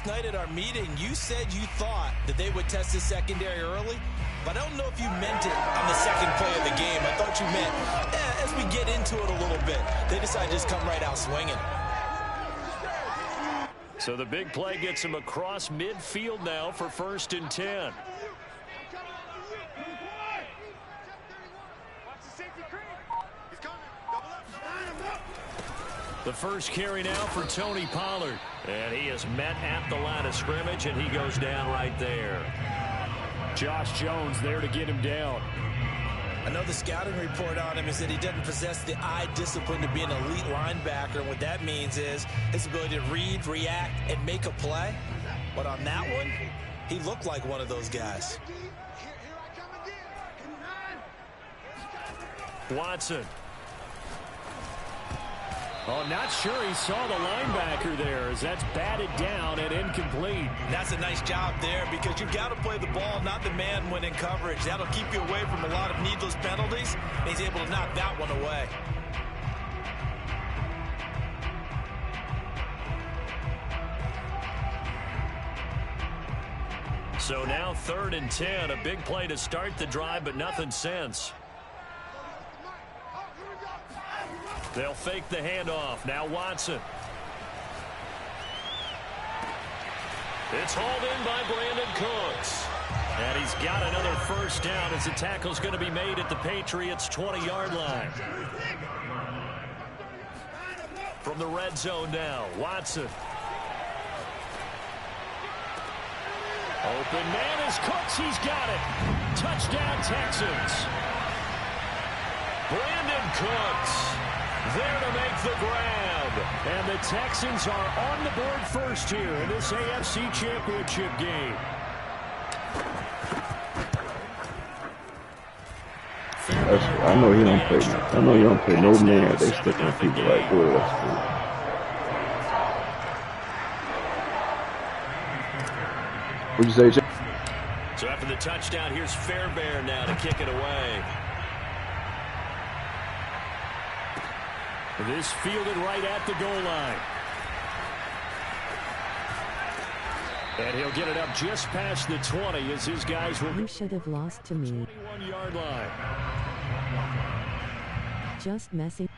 last night at our meeting, you said you thought that they would test the secondary early, but I don't know if you meant it on the second play of the game. I thought you meant, as we get into it a little bit, they decided to just come right out swinging. So the big play gets him across midfield now for 1st and 10. The first carry now for Tony Pollard. And he is met at the line of scrimmage, and he goes down right there. Josh Jones there to get him down. I know the scouting report on him is that he doesn't possess the eye discipline to be an elite linebacker, and what that means is his ability to read, react, and make a play. But on that one, he looked like one of those guys. Watson. Oh, not sure he saw the linebacker there as that's batted down and incomplete. That's a nice job there because you've got to play the ball, not the man when in coverage. That'll keep you away from a lot of needless penalties. And he's able to knock that one away. So now 3rd and 10, a big play to start the drive, but nothing since. They'll fake the handoff. Now Watson. It's hauled in by Brandon Cooks. And he's got another first down as the tackle's going to be made at the Patriots' 20-yard line. From the red zone now, Watson. Open man is Cooks. He's got it. Touchdown, Texans. Brandon Cooks there to make the grab. And the Texans are on the board first here in this AFC Championship game. I know he don't play. I know you don't play no man. They stick on people like good. That's cool. What'd you say, Jay? So after the touchdown, here's Fairbairn now to kick it away. This fielded right at the goal line. And he'll get it up just past the 20 as his guys will. You should have lost to me. 21-yard line. Just messing.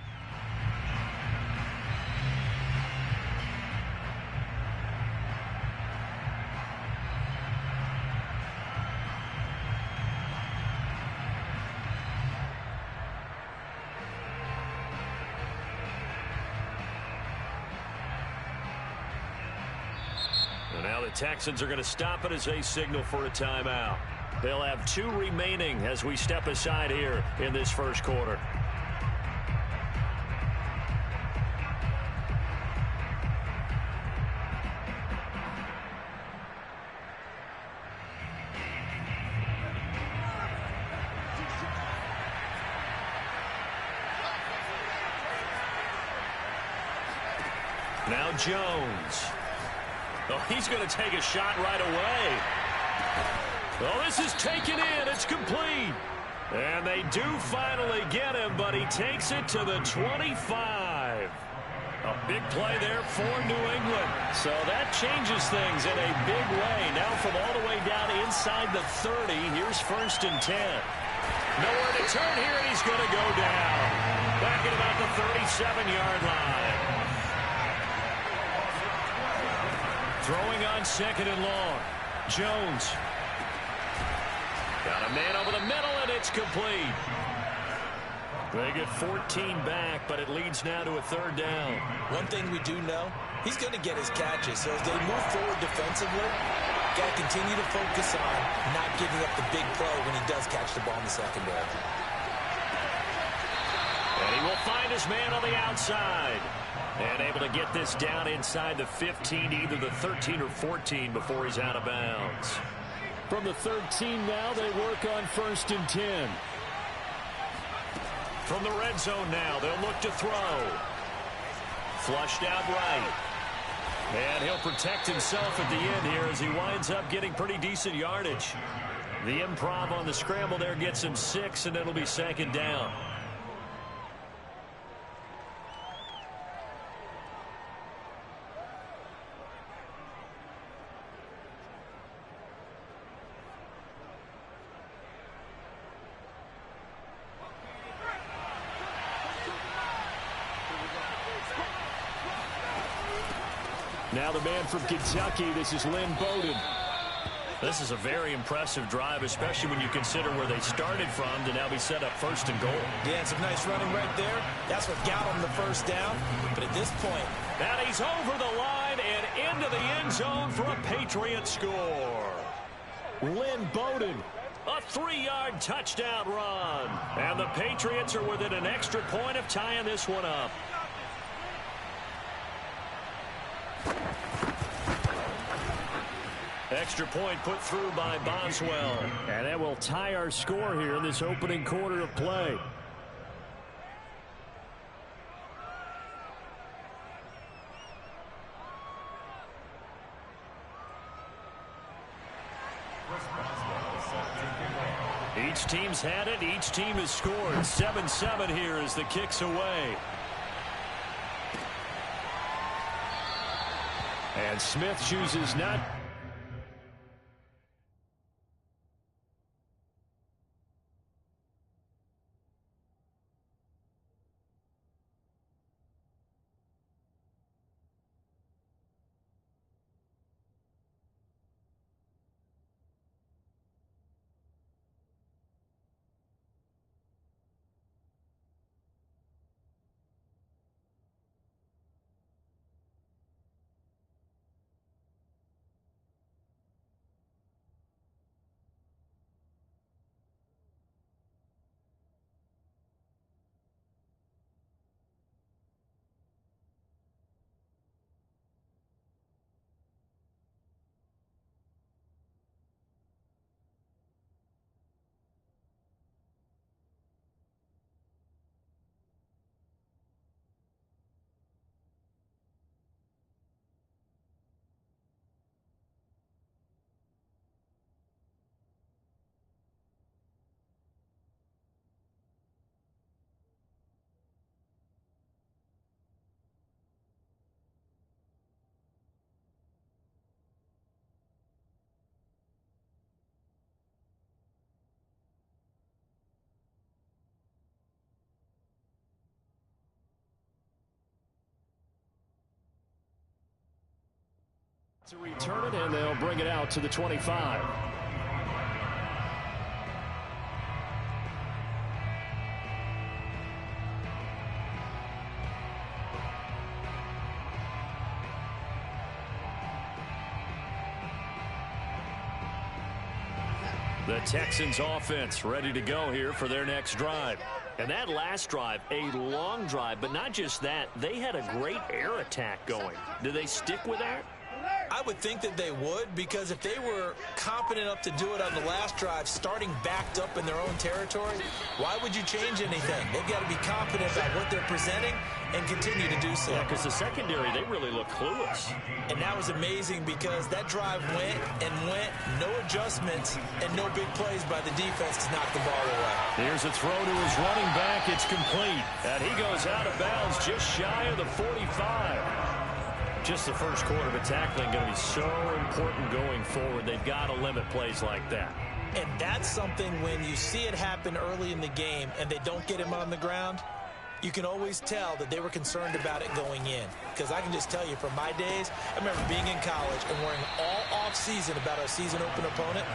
Now the Texans are going to stop it as they signal for a timeout. They'll have 2 remaining as we step aside here in this first quarter. Now Jones. Oh, he's going to take a shot right away. Oh, this is taken in. It's complete. And they do finally get him, but he takes it to the 25. A big play there for New England. So that changes things in a big way. Now from all the way down inside the 30, here's 1st and 10. Nowhere to turn here, and he's going to go down. Back at about the 37-yard line. Throwing on 2nd and long. Jones. Got a man over the middle, and it's complete. They get 14 back, but it leads now to a 3rd down. One thing we do know, he's going to get his catches. So as they move forward defensively, got to continue to focus on not giving up the big play when he does catch the ball in the secondary. And he will find his man on the outside. And able to get this down inside the 15, either the 13 or 14 before he's out of bounds. From the 13 now, they work on 1st and 10. From the red zone now, they'll look to throw. Flushed out right. And he'll protect himself at the end here as he winds up getting pretty decent yardage. The improv on the scramble there gets him 6, and it'll be 2nd down. Now the man from Kentucky, this is Lynn Bowden. This is a very impressive drive, especially when you consider where they started from to now be set up first and goal. Yeah, some nice running right there. That's what got him the first down. But at this point, and he's over the line and into the end zone for a Patriot score. Lynn Bowden. A 3-yard touchdown run. And the Patriots are within an extra point of tying this one up. Extra point put through by Boswell. And that will tie our score here in this opening quarter of play. Each team's had it. Each team has scored. 7-7 here as the kick's away. And Smith chooses not. To return it, and they'll bring it out to the 25. The Texans offense ready to go here for their next drive. And that last drive, a long drive, but not just that, they had a great air attack going. Do they stick with that? I would think that they would, because if they were competent enough to do it on the last drive, starting backed up in their own territory, why would you change anything? They've got to be confident about what they're presenting and continue to do so. Yeah, because the secondary, they really look clueless. And that was amazing because that drive went and went, no adjustments, and no big plays by the defense to knock the ball away. Here's a throw to his running back. It's complete. And he goes out of bounds just shy of the 45. Just the first quarter, but tackling going to be so important going forward. They've got to limit plays like that. And that's something when you see it happen early in the game and they don't get him on the ground, you can always tell that they were concerned about it going in. Because I can just tell you from my days, I remember being in college and worrying all off-season about our season open opponent,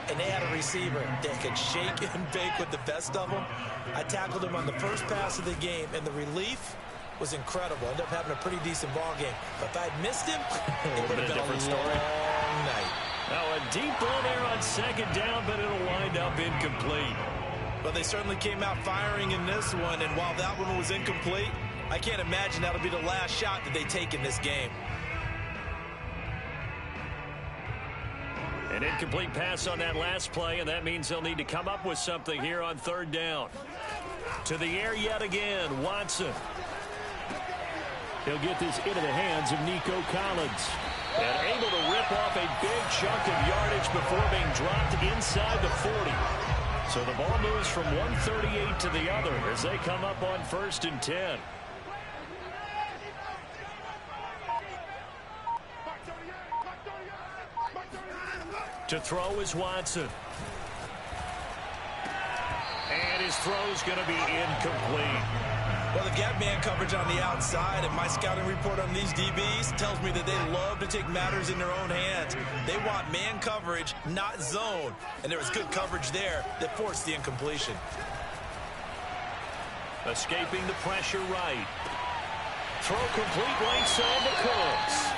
and they had a receiver that could shake and bake with the best of them. I tackled him on the first pass of the game, and the relief was incredible. Ended up having a pretty decent ball game. But if I'd missed him, it would have been a long night. Now a deep ball there on second down, but it'll wind up incomplete. But they certainly came out firing in this one, and while that one was incomplete, I can't imagine that'll be the last shot that they take in this game. An incomplete pass on that last play, and that means they'll need to come up with something here on third down. To the air yet again, Watson. He'll get this into the hands of Nico Collins. And able to rip off a big chunk of yardage before being dropped inside the 40. So the ball moves from 138 to the other as they come up on 1st and 10. To throw is Watson. And his throw's going to be incomplete. Well, they've got man coverage on the outside, and my scouting report on these DBs tells me that they love to take matters in their own hands. They want man coverage, not zone. And there was good coverage there that forced the incompletion. Escaping the pressure right. Throw complete right side to Cooks.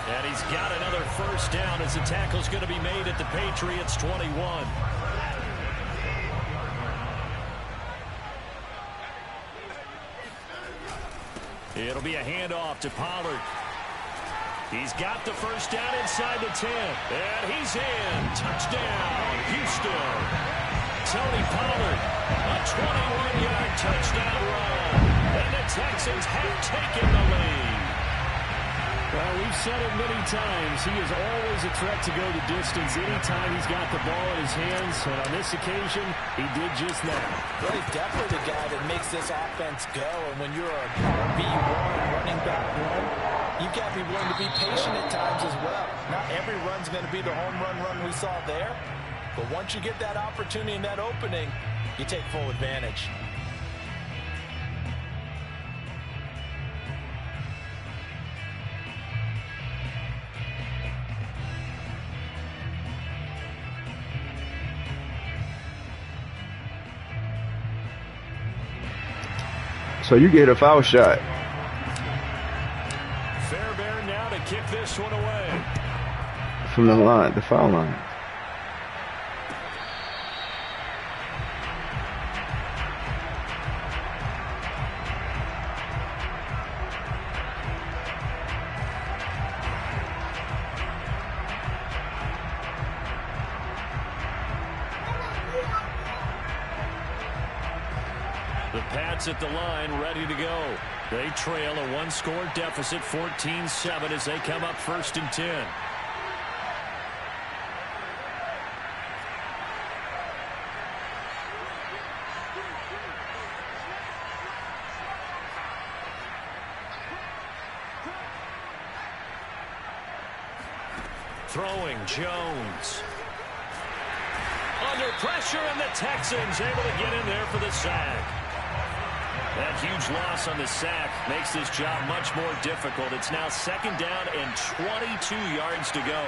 And he's got another first down as the tackle's going to be made at the Patriots' 21. It'll be a handoff to Pollard. He's got the first down inside the 10. And he's in. Touchdown, Houston. Tony Pollard, a 21-yard touchdown run. And the Texans have taken the lead. Well, we've said it many times. He is always a threat to go the distance anytime he's got the ball in his hands. And on this occasion, he did just that. Well, he's definitely the guy that makes this offense go. And when you're a RB1, running back one, you've got to be willing to be patient at times as well. Not every run's going to be the home run we saw there. But once you get that opportunity and that opening, you take full advantage. So you get a foul shot. Fairbairn now to kick this one away. From the line, the foul line. The Pats at the line, ready to go. They trail a one-score deficit, 14-7, as they come up 1st and 10. Throwing, Jones. Under pressure, and the Texans able to get in there for the sack. That huge loss on the sack makes this job much more difficult. It's now 2nd down and 22 yards to go.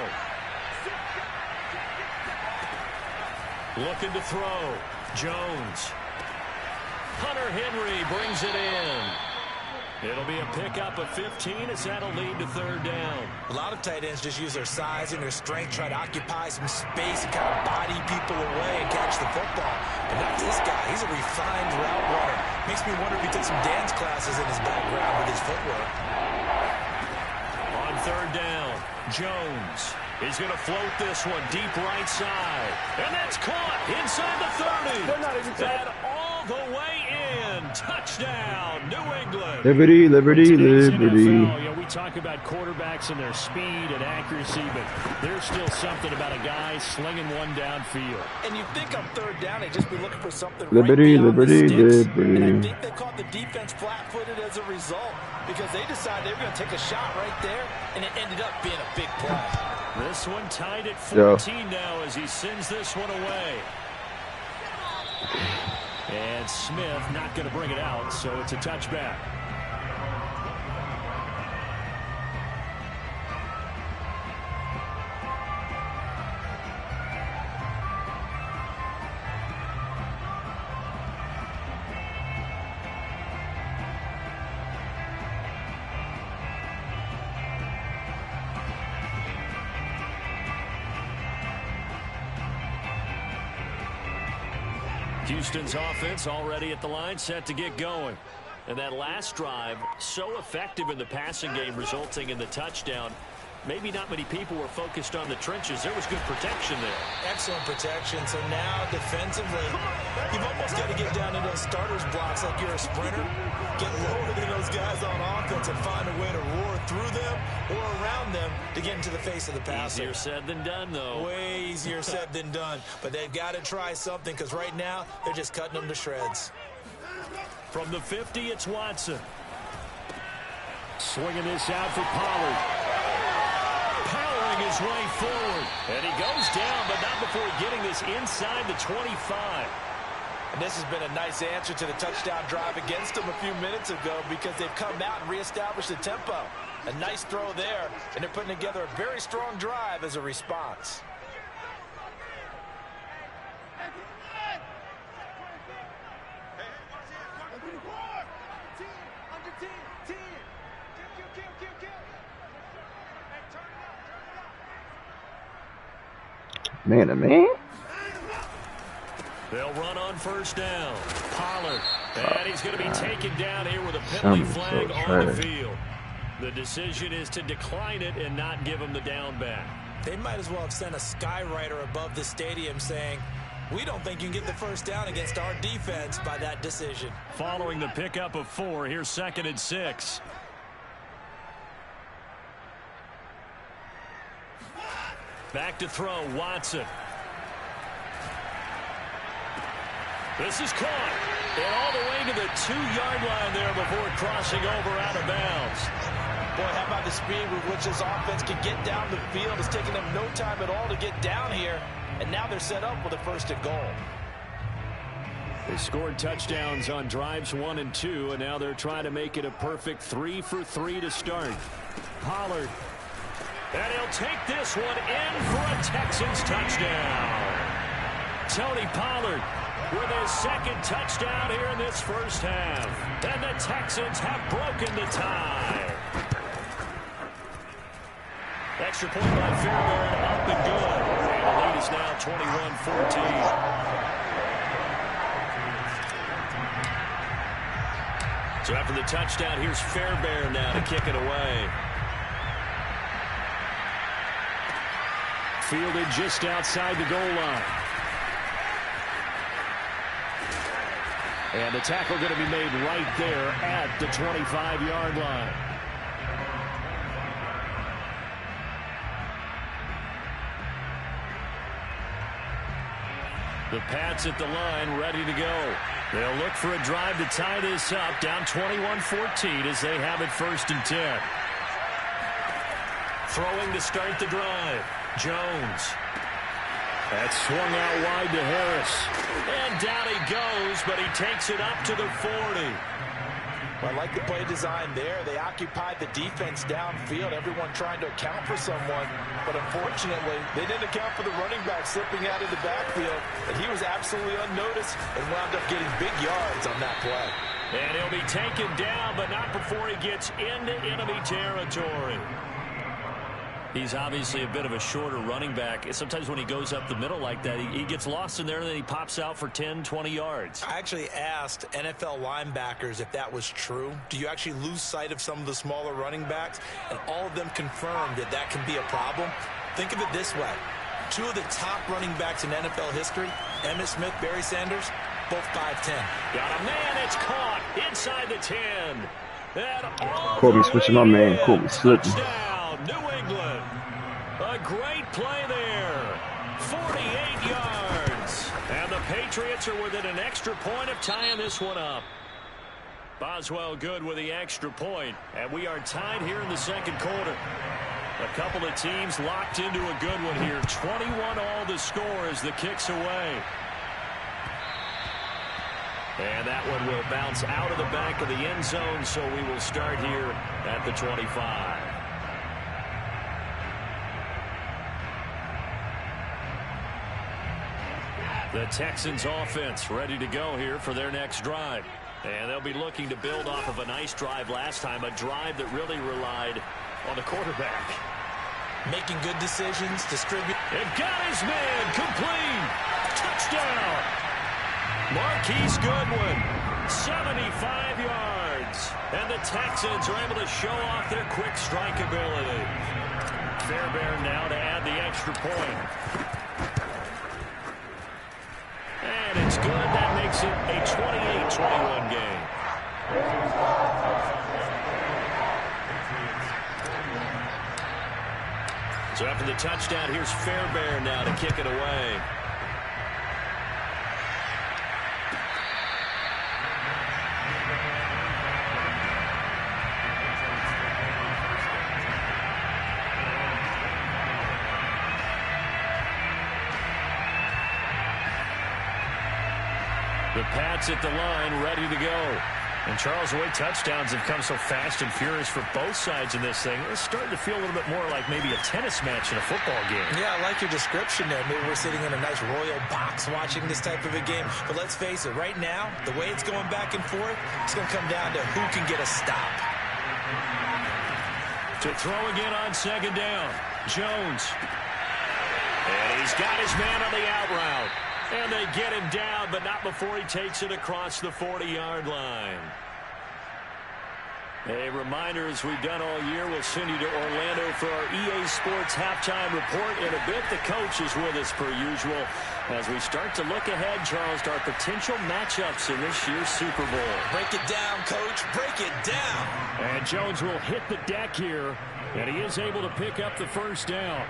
Looking to throw. Jones. Hunter Henry brings it in. It'll be a pickup of 15 as that'll lead to 3rd down. A lot of tight ends just use their size and their strength, try to occupy some space and kind of body people away and catch the football. But not this guy. He's a refined route runner. Makes me wonder if he took some dance classes in his background with his footwork. On 3rd down, Jones is going to float this one deep right side. And that's caught inside the 30. They're not even and all the way in. Touchdown, New England. Liberty, liberty, Today's liberty. NFL, you know, we talk about quarterbacks and their speed and accuracy, but there's still something about a guy slinging one downfield. And you think on 3rd down, they'd just be looking for something Liberty, right beyond liberty, the sticks. liberty. And I think they caught the defense flat-footed as a result because they decided they were going to take a shot right there, and it ended up being a big play. This one tied at 14 now as he sends this one away. And Smith not going to bring it out, so it's a touchback. Houston's offense already at the line, set to get going. And that last drive, so effective in the passing game, resulting in the touchdown. Maybe not many people were focused on the trenches. There was good protection there. Excellent protection. So now defensively, you've almost got to get down to those starters blocks like you're a sprinter. Get lower than those guys on offense and find a way to roar through them or around them to get into the face of the passer. Easier said than done, though. Way easier said than done. But they've got to try something because right now they're just cutting them to shreds. From the 50, it's Watson. Swinging this out for Pollard. Powering his way forward. And he goes down, but not before getting this inside the 25. And this has been a nice answer to the touchdown drive against them a few minutes ago because they've come out and reestablished the tempo. A nice throw there, and they're putting together a very strong drive as a response. Man, a man. They'll run on first down. Pollard. And he's going to be taken down here with a penalty flag on the field. The decision is to decline it and not give him the down back. They might as well have sent a skywriter above the stadium saying, we don't think you can get the first down against our defense by that decision. Following the pickup of 4, here's 2nd and 6. Back to throw, Watson. This is caught. And all the way to the 2-yard line there before crossing over out of bounds. Boy, how about the speed with which this offense can get down the field? It's taken them no time at all to get down here. And now they're set up with a 1st and goal. They scored touchdowns on drives 1 and 2, and now they're trying to make it a perfect 3 for 3 to start. Pollard. And he'll take this one in for a Texans touchdown. Tony Pollard with his 2nd touchdown here in this first half. And the Texans have broken the tie. Extra point by Fairbairn, up and good. And the lead is now 21-14. So after the touchdown, here's Fairbairn now to kick it away. Fielded just outside the goal line. And the tackle going to be made right there at the 25-yard line. The Pats at the line, ready to go. They'll look for a drive to tie this up, down 21-14 as they have it 1st and 10. Throwing to start the drive, Jones. That's swung out wide to Harris. And down he goes, but he takes it up to the 40. Well, I like the play design there. They occupied the defense downfield, everyone trying to account for someone. But unfortunately, they didn't account for the running back slipping out of the backfield. And he was absolutely unnoticed and wound up getting big yards on that play. And he'll be taken down, but not before he gets into enemy territory. He's obviously a bit of a shorter running back. Sometimes when he goes up the middle like that, he gets lost in there, and then he pops out for 10, 20 yards. I actually asked NFL linebackers if that was true. Do you actually lose sight of some of the smaller running backs? And all of them confirmed that that can be a problem. Think of it this way. 2 of the top running backs in NFL history, Emmitt Smith, Barry Sanders, both 5'10". Got a man, it's caught inside the 10. Kobe switching my man. Kobe slipping. New England. A great play there. 48 yards. And the Patriots are within an extra point of tying this one up. Boswell good with the extra point. And we are tied here in the 2nd quarter. A couple of teams locked into a good one here. 21 all the score as the kick's away. And that one will bounce out of the back of the end zone, so we will start here at the 25. The Texans offense ready to go here for their next drive. And they'll be looking to build off of a nice drive last time, a drive that really relied on the quarterback. Making good decisions, distribute. It got his man, complete. Touchdown. Marquise Goodwin, 75 yards. And the Texans are able to show off their quick strike ability. Fairbairn now to add the extra point. And it's good. That makes it a 28-21 game. So after the touchdown, here's Fairbairn now to kick it away. The Pats at the line, ready to go. And Charles, the way touchdowns have come so fast and furious for both sides in this thing, it's starting to feel a little bit more like maybe a tennis match in a football game. Yeah, I like your description there. Maybe we're sitting in a nice royal box watching this type of a game. But let's face it, right now, the way it's going back and forth, it's going to come down to who can get a stop. To throw again on second down, Jones. And he's got his man on the out route. And they get him down, but not before he takes it across the 40-yard line. A reminder, as we've done all year, we'll send you to Orlando for our EA Sports halftime report. In a bit, the coach is with us per usual as we start to look ahead, Charles, to our potential matchups in this year's Super Bowl. Break it down, Coach. Break it down. And Jones will hit the deck here, and he is able to pick up the first down.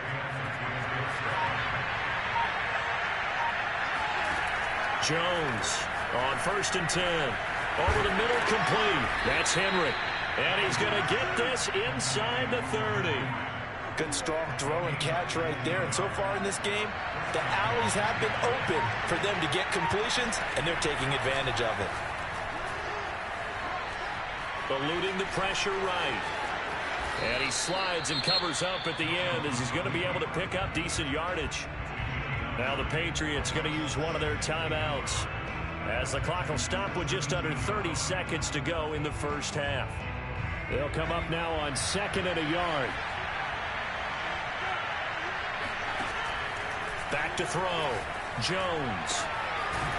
Jones on 1st and 10. Over the middle, complete. That's Henry. And he's going to get this inside the 30. Good, strong throw and catch right there. And so far in this game, the alleys have been open for them to get completions, and they're taking advantage of it. Eluding the pressure right. And he slides and covers up at the end as he's going to be able to pick up decent yardage. Now the Patriots going to use one of their timeouts as the clock will stop with just under 30 seconds to go in the first half. They'll come up now on 2nd and a yard. Back to throw. Jones.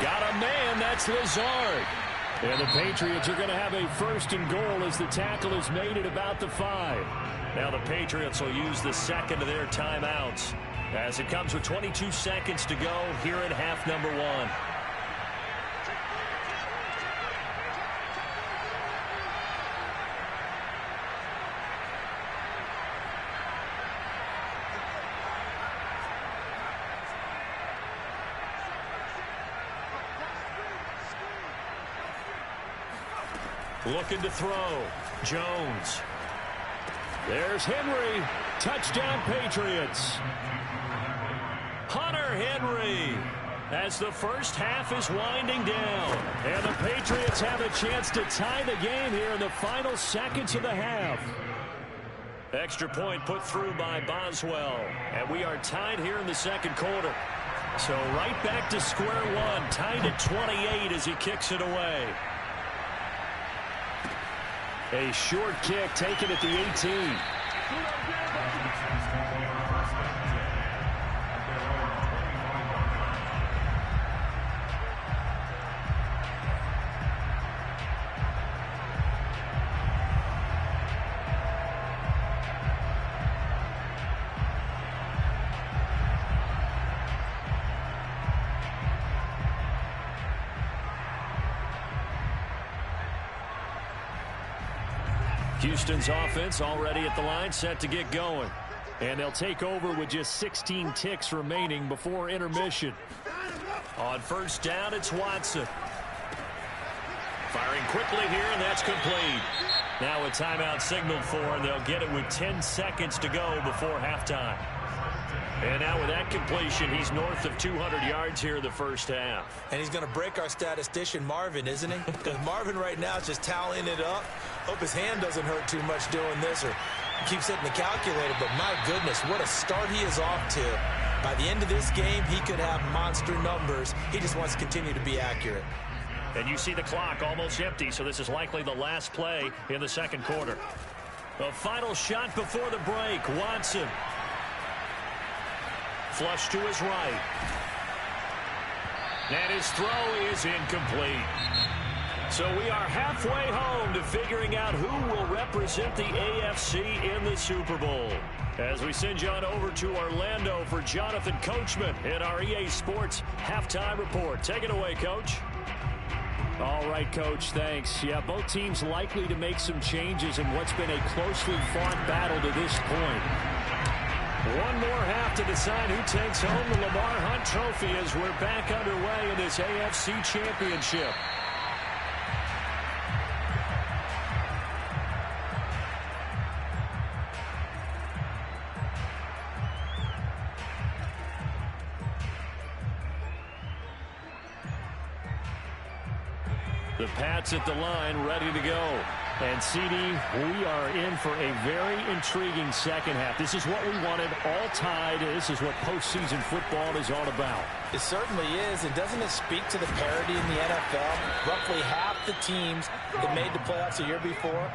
Got a man. That's Lazard. And the Patriots are going to have a 1st and goal as the tackle is made at about the 5. Now the Patriots will use the second of their timeouts as it comes with 22 seconds to go here in half number 1. Looking to throw. Jones. There's Henry. Touchdown, Patriots. Hunter Henry as the first half is winding down. And the Patriots have a chance to tie the game here in the final seconds of the half. Extra point put through by Boswell. And we are tied here in the second quarter. So right back to square one. Tied at 28 as he kicks it away. A short kick taken at the 18. Houston's offense already at the line, set to get going. And they'll take over with just 16 ticks remaining before intermission. On first down, it's Watson. Firing quickly here, and that's complete. Now a timeout signaled for, and they'll get it with 10 seconds to go before halftime. And now with that completion, he's north of 200 yards here in the first half. And he's going to break our statistician, Marvin, isn't he? Because Marvin right now is just tallying it up. Hope his hand doesn't hurt too much doing this or keeps hitting the calculator. But my goodness, what a start he is off to. By the end of this game, he could have monster numbers. He just wants to continue to be accurate. And you see the clock almost empty, so this is likely the last play in the second quarter. The final shot before the break, Watson. Flush to his right. And his throw is incomplete. So we are halfway home to figuring out who will represent the AFC in the Super Bowl. As we send you on over to Orlando for Jonathan Coachman in our EA Sports halftime report. Take it away, Coach. All right, Coach, thanks. Yeah, both teams likely to make some changes in what's been a closely fought battle to this point. One more half to decide who takes home the Lamar Hunt Trophy as we're back underway in this AFC Championship. The Pats at the line, ready to go. And, CD, we are in for a very intriguing second half. This is what we wanted, all tied. This is what postseason football is all about. It certainly is. And doesn't it speak to the parity in the NFL? Roughly half the teams that made the playoffs a year before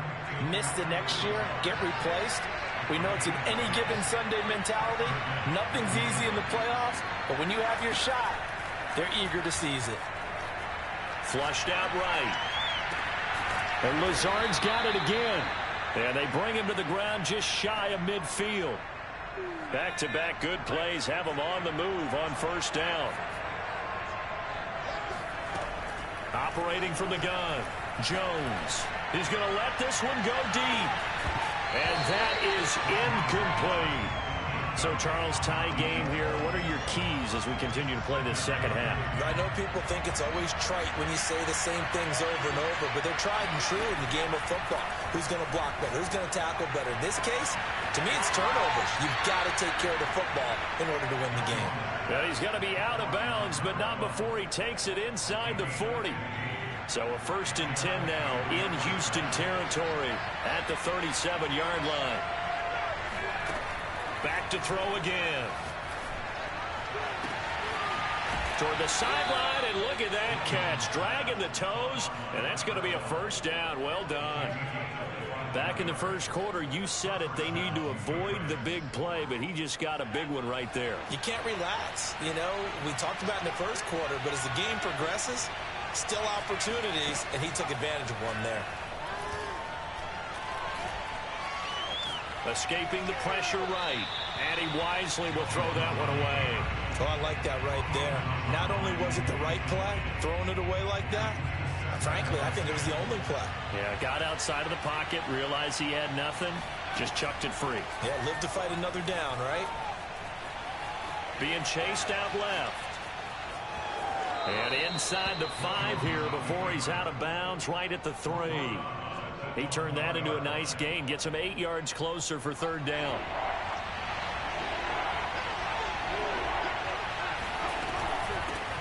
miss the next year, get replaced. We know it's an any given Sunday mentality. Nothing's easy in the playoffs, but when you have your shot, they're eager to seize it. Flushed out right. And Lazard's got it again. And they bring him to the ground just shy of midfield. Back-to-back good plays have him on the move on first down. Operating from the gun, Jones. He's going to let this one go deep. And that is incomplete. So, Charles, tie game here. What are your keys as we continue to play this second half? I know people think it's always trite when you say the same things over and over, but they're tried and true in the game of football. Who's going to block better? Who's going to tackle better? In this case, to me, it's turnovers. You've got to take care of the football in order to win the game. Well, he's going to be out of bounds, but not before he takes it inside the 40. So a 1st and 10 now in Houston territory at the 37-yard line. Back to throw again. Toward the sideline, and look at that catch. Dragging the toes, and that's going to be a first down. Well done. Back in the first quarter, you said it. They need to avoid the big play, but he just got a big one right there. You can't relax. You know, we talked about in the first quarter, but as the game progresses, still opportunities, and he took advantage of one there. Escaping the pressure right, and he wisely will throw that one away. Oh, I like that right there. Not only was it the right play, throwing it away like that, frankly, I think it was the only play. Yeah, got outside of the pocket, realized he had nothing, just chucked it free. Yeah, live to fight another down, right? Being chased out left. And inside the 5 here before he's out of bounds, right at the 3. He turned that into a nice gain, gets him 8 yards closer for 3rd down.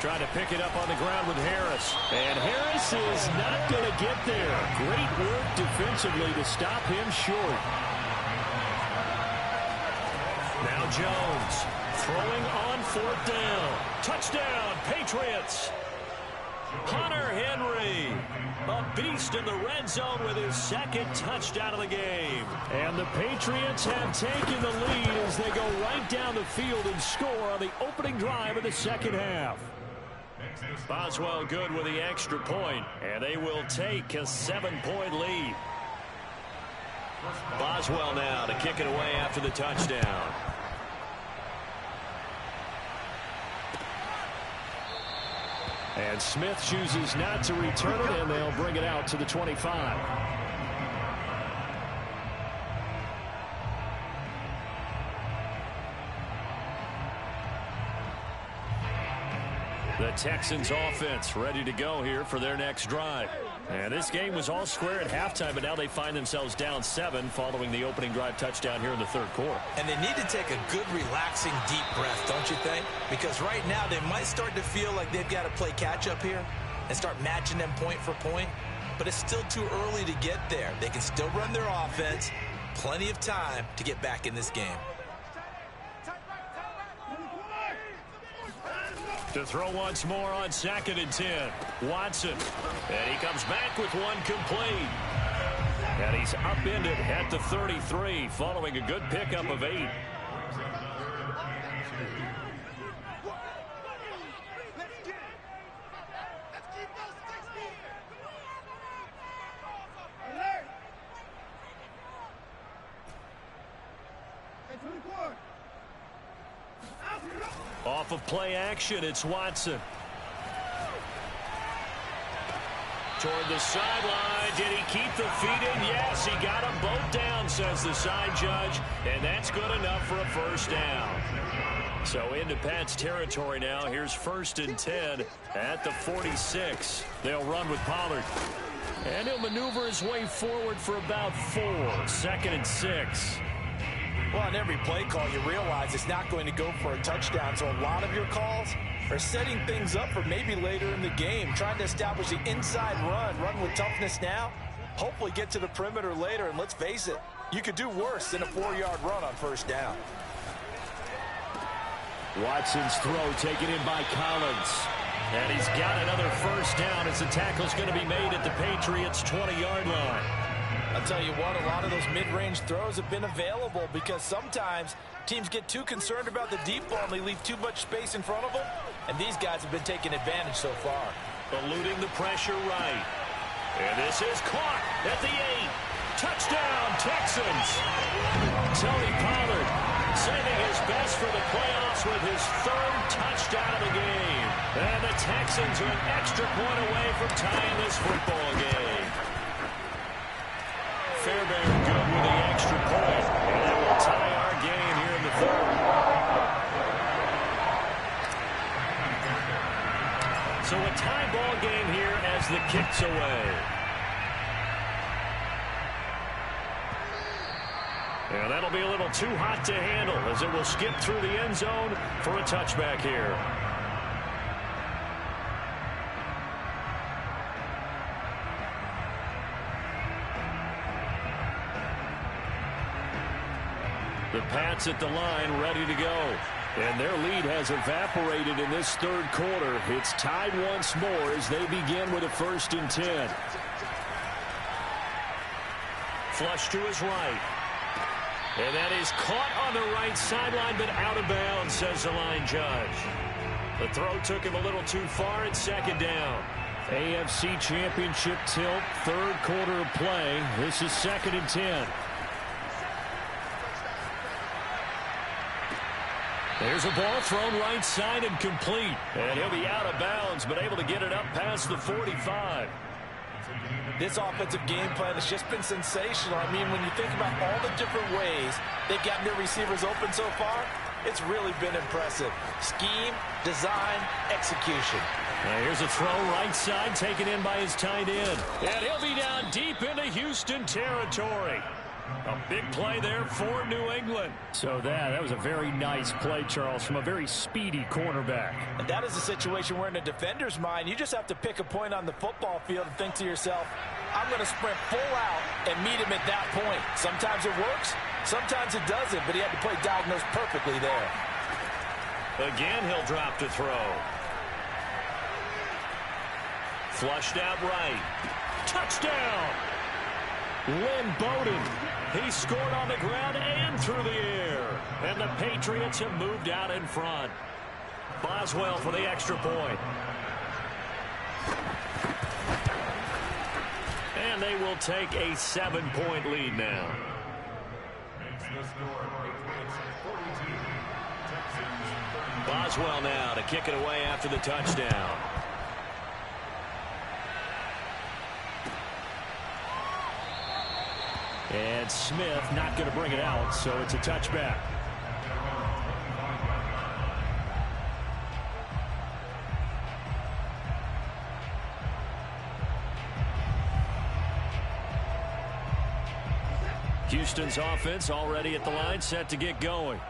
Trying to pick it up on the ground with Harris. And Harris is not going to get there. Great work defensively to stop him short. Now Jones throwing on 4th down. Touchdown, Patriots. Hunter Henry, a beast in the red zone with his 2nd touchdown of the game. And the Patriots have taken the lead as they go right down the field and score on the opening drive of the second half. Boswell good with the extra point, and they will take a 7-point lead. Boswell now to kick it away after the touchdown. And Smith chooses not to return it, and they'll bring it out to the 25. The Texans offense ready to go here for their next drive. And this game was all square at halftime, but now they find themselves down 7 following the opening drive touchdown here in the 3rd quarter. And they need to take a good, relaxing, deep breath, don't you think? Because right now they might start to feel like they've got to play catch-up here and start matching them point for point. But it's still too early to get there. They can still run their offense. Plenty of time to get back in this game. To throw once more on 2nd and 10. Watson. And he comes back with one complete. And he's upended at the 33 following a good pickup of 8. Off of play action, it's Watson. Toward the sideline. Did he keep the feet in? Yes, he got them both down, says the side judge. And that's good enough for a first down. So into Pat's territory now. Here's 1st and 10 at the 46. They'll run with Pollard. And he'll maneuver his way forward for about 4. 2nd and 6. Well, on every play call, you realize it's not going to go for a touchdown, so a lot of your calls are setting things up for maybe later in the game, trying to establish the inside run with toughness now, hopefully get to the perimeter later, and let's face it, you could do worse than a 4-yard run on first down. Watson's throw taken in by Collins. And he's got another first down as the tackle's going to be made at the Patriots' 20-yard line. I'll tell you what, a lot of those mid-range throws have been available because sometimes teams get too concerned about the deep ball and they leave too much space in front of them. And these guys have been taking advantage so far. Eluding the pressure right. And this is caught at the 8. Touchdown, Texans. Tony Pollard saving his best for the playoffs with his 3rd touchdown of the game. And the Texans are an extra point away from tying this football game. Fairbairn good with the extra point. And that will tie our game here in the 3rd. So a tie ball game here as the kick's away. And that'll be a little too hot to handle as it will skip through the end zone for a touchback here. The Pats at the line ready to go. And their lead has evaporated in this 3rd quarter. It's tied once more as they begin with a 1st and 10. Flush to his right. And that is caught on the right sideline, but out of bounds, says the line judge. The throw took him a little too far at 2nd down. AFC Championship tilt, 3rd quarter of play. This is 2nd and 10. There's a ball thrown right side and complete. And he'll be out of bounds, but able to get it up past the 45. This offensive game plan has just been sensational. I mean, when you think about all the different ways they've gotten their receivers open so far, it's really been impressive. Scheme, design, execution. Now here's a throw right side taken in by his tight end. And he'll be down deep into Houston territory. A big play there for New England. So that was a very nice play, Charles, from a very speedy cornerback. And that is a situation where in a defender's mind, you just have to pick a point on the football field and think to yourself, I'm going to sprint full out and meet him at that point. Sometimes it works, sometimes it doesn't, but he had to play diagnosed perfectly there. Again, he'll drop to throw. Flushed out right. Touchdown! Lynn Bowden. He scored on the ground and through the air. And the Patriots have moved out in front. Boswell for the extra point. And they will take a 7-point lead now. Boswell now to kick it away after the touchdown. And Smith not going to bring it out, so it's a touchback. Houston's offense already at the line, set to get going.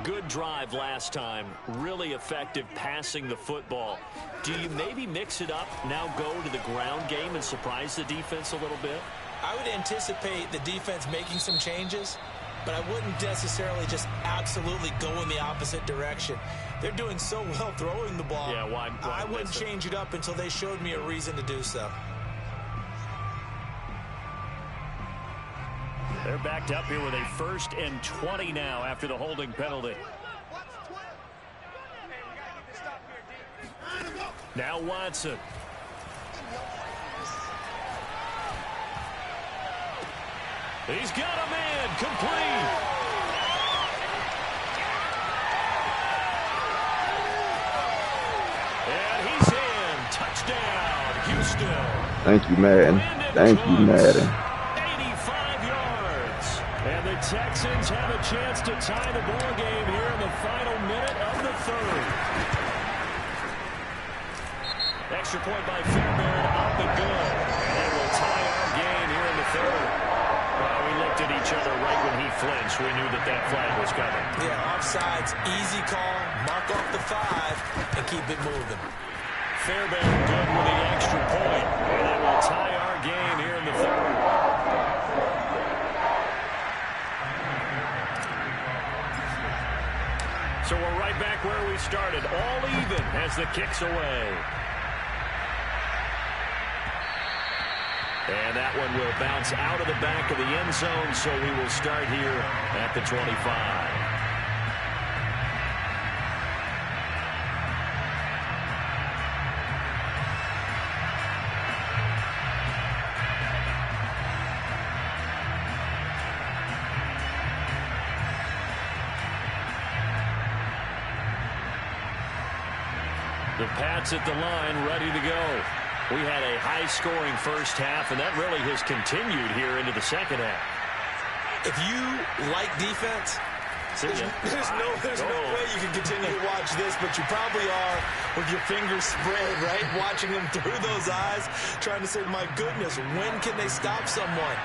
Good drive last time. Really effective passing the football. Do you maybe mix it up, now go to the ground game and surprise the defense a little bit? I would anticipate the defense making some changes, but I wouldn't necessarily just absolutely go in the opposite direction. They're doing so well throwing the ball. Yeah, why I wouldn't change it up until they showed me a reason to do so. They're backed up here with a 1st and 20 now after the holding penalty. Now Watson. He's got a man complete. And he's in. Touchdown, Houston. Thank you, Madden. Thank you, Madden. 85 yards. And the Texans have a chance to tie the ball game here in the final minute of the 3rd. Extra point by Fairbairn, up and good. And it will tie our game here in the 3rd. Well, we looked at each other right when he flinched. We knew that that flag was coming. Yeah, offsides, easy call. Mark off the 5 and keep it moving. Fairbairn good with the extra point, and it will tie our game here in the third. So we're right back where we started, all even as the kick's away. And that one will bounce out of the back of the end zone, so we will start here at the 25. The Pats at the line, ready to go. We had a high-scoring first half, and that really has continued here into the second half. If you like defense, there's no way you can continue to watch this, but you probably are with your fingers spread, right? Watching them through those eyes, trying to say, my goodness, when can they stop someone?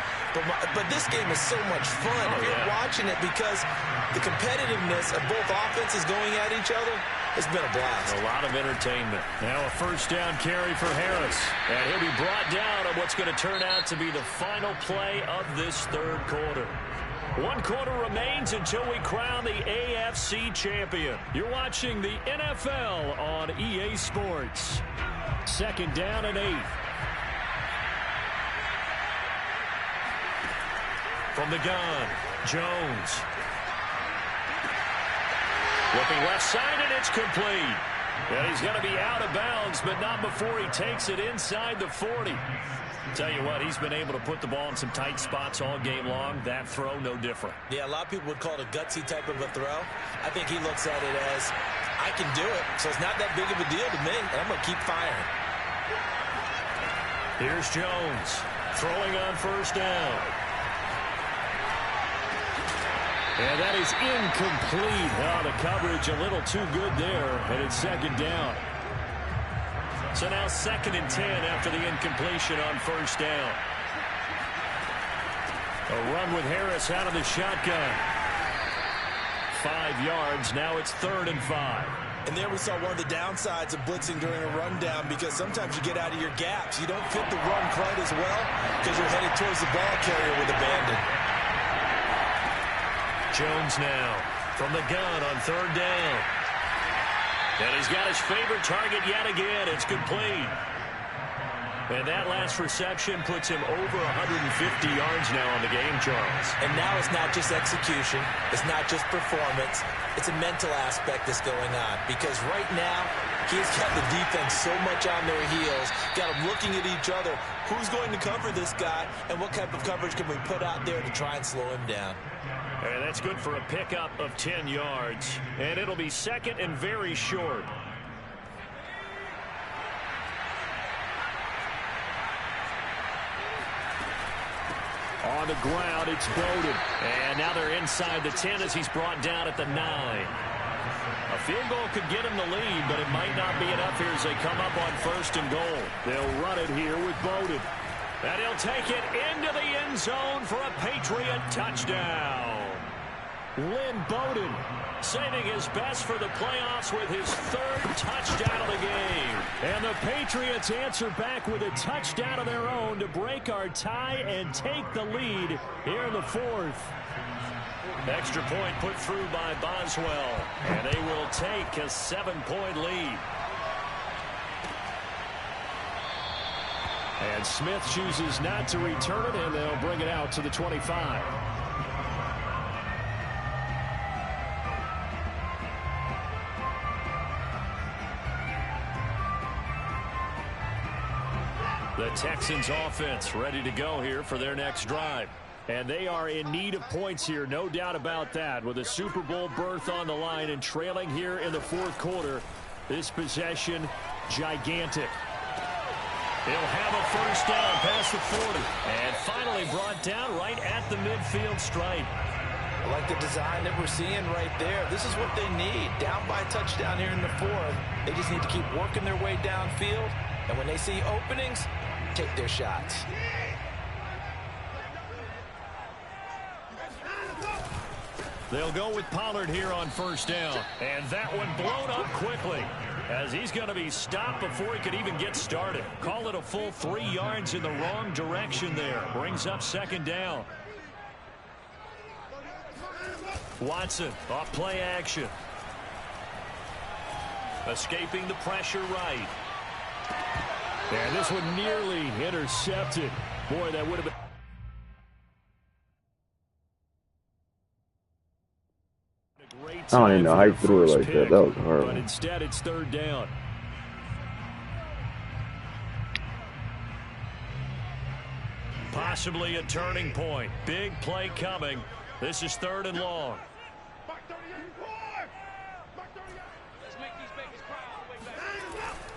But this game is so much fun if you're watching it, because the competitiveness of both offenses going at each other, it's been a blast. A lot of entertainment. Now a first down carry for Harris. And he'll be brought down on what's going to turn out to be the final play of this third quarter. 1 quarter remains until we crown the AFC champion. You're watching the NFL on EA Sports. 2nd down and 8. From the gun, Jones. Looking left side, and it's complete. And he's going to be out of bounds, but not before he takes it inside the 40. Tell you what, he's been able to put the ball in some tight spots all game long. That throw, no different. Yeah, a lot of people would call it a gutsy type of a throw. I think he looks at it as, I can do it, so it's not that big of a deal to me, and I'm going to keep firing. Here's Jones, throwing on first down. And that is incomplete. Oh, the coverage a little too good there, and it's 2nd down. So now 2nd and 10 after the incompletion on first down. A run with Harris out of the shotgun. 5 yards. Now it's 3rd and 5. And there we saw one of the downsides of blitzing during a rundown, because sometimes you get out of your gaps. You don't fit the run quite as well because you're headed towards the ball carrier with abandon. Jones now from the gun on 3rd down. And he's got his favorite target yet again. It's complete. And that last reception puts him over 150 yards now on the game, Charles. And now it's not just execution. It's not just performance. It's a mental aspect that's going on. Because right now, he's got the defense so much on their heels. Got them looking at each other. Who's going to cover this guy? And what type of coverage can we put out there to try and slow him down? And that's good for a pickup of 10 yards. And it'll be 2nd and very short. On the ground, it's Bowden. And now they're inside the 10 as he's brought down at the 9. A field goal could get him the lead, but it might not be enough here as they come up on 1st and goal. They'll run it here with Bowden. And he'll take it into the end zone for a Patriot touchdown. Lynn Bowden saving his best for the playoffs with his 3rd touchdown of the game. And the Patriots answer back with a touchdown of their own to break our tie and take the lead here in the 4th. Extra point put through by Boswell. And they will take a 7-point lead. And Smith chooses not to return it, and they'll bring it out to the 25. The Texans offense ready to go here for their next drive. And they are in need of points here, no doubt about that. With a Super Bowl berth on the line and trailing here in the 4th quarter, this possession gigantic. He'll have a first down past the 40. And finally brought down right at the midfield stripe. I like the design that we're seeing right there. This is what they need. Down by a touchdown here in the 4th. They just need to keep working their way downfield. And when they see openings, take their shots. They'll go with Pollard here on first down. And that one blown up quickly, as he's going to be stopped before he could even get started. Call it a full 3 yards in the wrong direction there. Brings up second down. Watson off play action. Escaping the pressure right. And this one nearly intercepted. Boy, that would have been... I don't even know how he threw it like that. That was horrible. But instead, it's third down. Possibly a turning point. Big play coming. This is third and long.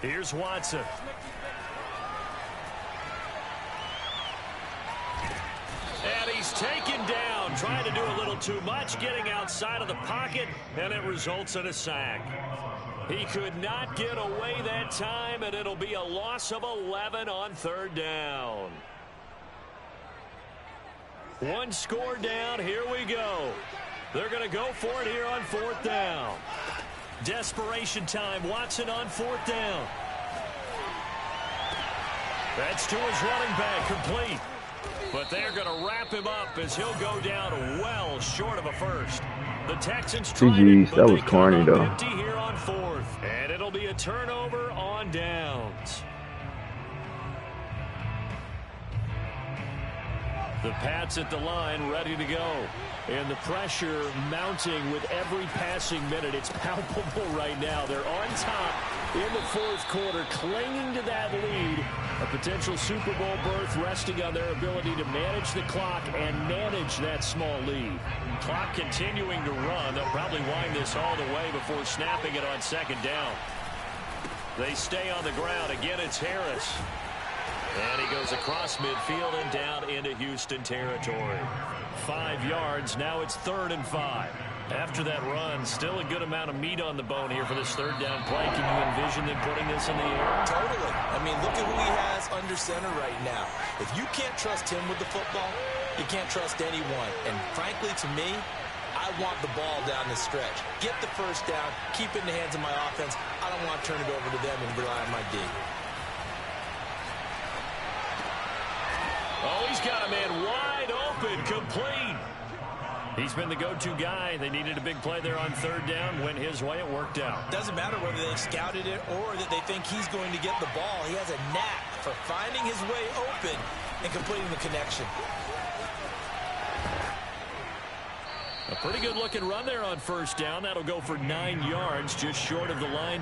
Here's Watson. And he's taken down, trying to do a little too much, getting outside of the pocket, and it results in a sack. He could not get away that time, and it'll be a loss of 11 on third down. One score down, here we go. They're going to go for it here on fourth down. Desperation time, Watson on fourth down. That's to his running back, complete. But they're going to wrap him up as he'll go down well short of a first. The Texans tried it, but that they was come corny, up though. empty here on fourth. And it'll be a turnover on downs. The Pats at the line, ready to go. And the pressure mounting with every passing minute. It's palpable right now. They're on top in the fourth quarter, clinging to that lead. A potential Super Bowl berth resting on their ability to manage the clock and manage that small lead. Clock continuing to run. They'll probably wind this all the way before snapping it on second down. They stay on the ground. Again, it's Harris. And he goes across midfield and down into Houston territory. 5 yards. Now it's 3rd and 5. After that run, still a good amount of meat on the bone here for this third down play. Can you envision them putting this in the air? Totally. I mean, look at who he has under center right now. If you can't trust him with the football, you can't trust anyone. And frankly, to me, I want the ball down the stretch. Get the first down, keep it in the hands of my offense. I don't want to turn it over to them and rely on my D. Oh, he's got a man wide open, complete. He's been the go-to guy. They needed a big play there on third down. Went his way. It worked out. Doesn't matter whether they scouted it or that they think he's going to get the ball. He has a knack for finding his way open and completing the connection. A pretty good-looking run there on first down. That'll go for 9 yards, just short of the line.